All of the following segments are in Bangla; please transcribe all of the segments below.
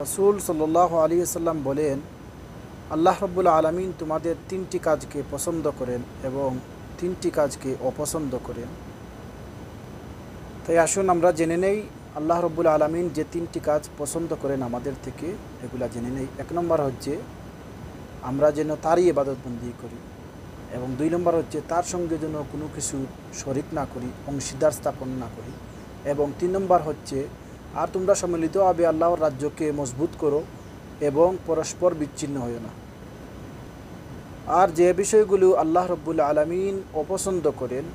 রাসূল সাল্লাল্লাহু আলাইহি ওয়াসাল্লাম বলেন, আল্লাহ রাব্বুল আলামিন তোমাদের তিনটি কাজকে পছন্দ করেন এবং তিনটি কাজকে অপছন্দ করেন। তাই আসুন আমরা জেনে নেই আল্লাহ রাব্বুল আলামিন যে তিনটি কাজ পছন্দ করেন আমাদের থেকে, এগুলা জেনে নেই। এক নম্বর হচ্ছে আমরা যেন তারই ইবাদতবন্দি করি, এবং দুই নম্বর হচ্ছে তার সঙ্গে যেন কোনো কিছু শরিক না করি, অংশীদার স্থাপন না করি, এবং তিন নম্বর হচ্ছে আর তোমরা সম্মিলিতভাবে আল্লাহর রাজ্যকে মজবুত করো এবং পরস্পর বিচ্ছিন্ন হও না। আর যে বিষয়গুলো আল্লাহ রব্বুল আলামিন অপছন্দ করেন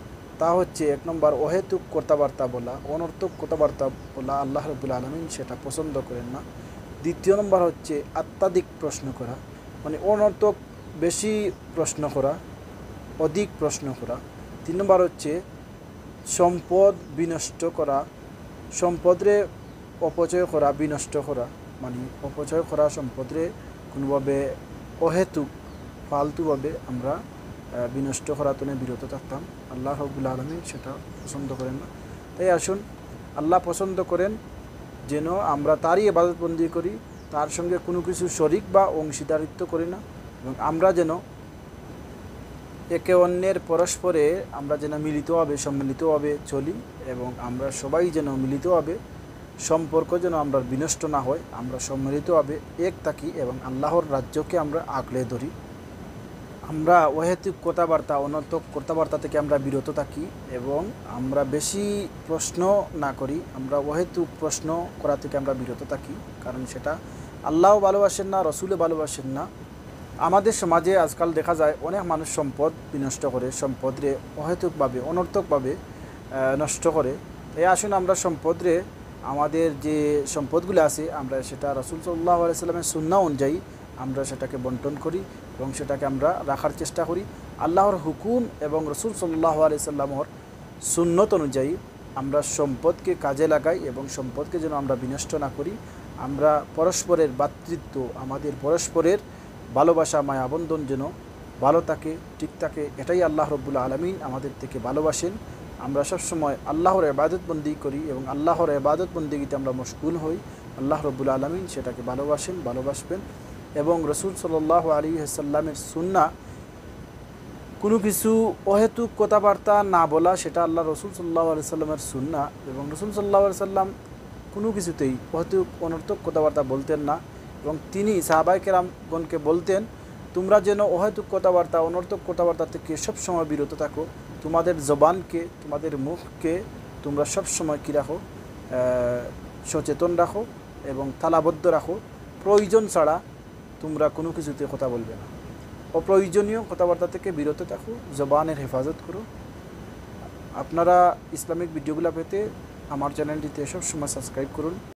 তা হচ্ছে এক নম্বর অহেতুক কথাবার্তা বলা, অনর্থক কথাবার্তা বলা আল্লাহ রব্বুল আলামিন সেটা পছন্দ করেন না। দ্বিতীয় নম্বর হচ্ছে অত্যাধিক প্রশ্ন করা, মানে অনর্থক বেশি প্রশ্ন করা, অধিক প্রশ্ন করা। তিন নম্বর হচ্ছে সম্পদ বিনষ্ট করা, সম্পদরে অপচয় করা, বিনষ্ট করা, মানে অপচয় করা সম্পদরে কোনোভাবে অহেতুক ফালতুভাবে আমরা বিনষ্ট করা তো বিরত থাকতাম। আল্লাহ রাব্বুল আলামিন সেটা পছন্দ করেন না। তাই আসুন আল্লাহ পছন্দ করেন যেন আমরা তারই ইবাদতবন্দি করি, তার সঙ্গে কোনো কিছু শরিক বা অংশীদারিত্ব করি না, এবং আমরা যেন একে অন্যের পরস্পরে আমরা যেন মিলিতভাবে সম্মিলিতভাবে চলি, এবং আমরা সবাই যেন মিলিতভাবে সম্পর্ক যেন আমরা বিনষ্ট না হয়, আমরা সম্মিলিতভাবে এক থাকি এবং আল্লাহর রাজ্যকে আমরা আঁকড়ে ধরি। আমরা অহেতুক কথাবার্তা, অনর্থক কথাবার্তা থেকে আমরা বিরত থাকি এবং আমরা বেশি প্রশ্ন না করি, আমরা অহেতুক প্রশ্ন করা থেকে আমরা বিরত থাকি, কারণ সেটা আল্লাহও ভালোবাসেন না, রসুলও ভালোবাসেন না। আমাদের সমাজে আজকাল দেখা যায় অনেক মানুষ সম্পদ বিনষ্ট করে, সম্পদরে অহেতুকভাবে অনর্থকভাবে নষ্ট করে। এই আসুন আমরা সম্পদরে, আমাদের যে সম্পদগুলো আছে আমরা সেটা রাসূল সাল্লাল্লাহু আলাইহি সাল্লামের সুন্নাহ অনুযায়ী আমরা সেটাকে বন্টন করি এবং সেটাকে আমরা রাখার চেষ্টা করি। আল্লাহর হুকুম এবং রাসূল সাল্লাল্লাহু আলাইহি সাল্লামের সুন্নত অনুযায়ী আমরা সম্পদকে কাজে লাগাই এবং সম্পদকে যেন আমরা বিনষ্ট না করি। আমরা পরস্পরের ভ্রাতৃত্ব, আমাদের পরস্পরের ভালোবাসা, মায়া বন্ধন যেন ভালো থাকে, ঠিক থাকে, এটাই আল্লাহ রব্বুল আলামিন আমাদের থেকে ভালোবাসেন। আমরা সবসময় আল্লাহর ইবাদতবন্দি করি এবং আল্লাহর ইবাদতবন্দিতে আমরা মশগুল হই। আল্লাহ রব্বুল আলামিন সেটাকে ভালোবাসেন, ভালোবাসবেন। এবং রাসূল সাল্লাল্লাহু আলাইহি ওয়াসাল্লামের সুন্নাহ কোনো কিছু অহেতুক কথাবার্তা না বলা, সেটা আল্লাহ রসুল সাল্লাল্লাহু আলাইহি সাল্লামের সুন্নাহ, এবং রসুল সাল্লাল্লাহু আলাইহি সাল্লাম কোনো কিছুতেই অহেতুক অনর্থক কথাবার্তা বলতেন না, এবং তিনি সাহাবায়ে কেরামগণকে বলতেন তোমরা যেন অহেতুক কথাবার্তা, অনর্থক কথাবার্তা থেকে সবসময় বিরত থাকো, তোমাদের জবানকে, তোমাদের মুখকে তোমরা সবসময় কী রাখো, সচেতন রাখো এবং তালাবদ্ধ রাখো। প্রয়োজন ছাড়া তোমরা কোনো কিছুতে কথা বলবে না, অপ্রয়োজনীয় কথাবার্তা থেকে বিরত থাকো, জবানের হেফাজত করো। আপনারা ইসলামিক ভিডিওগুলো পেতে আমার চ্যানেলটিতে সবসময় সাবস্ক্রাইব করুন।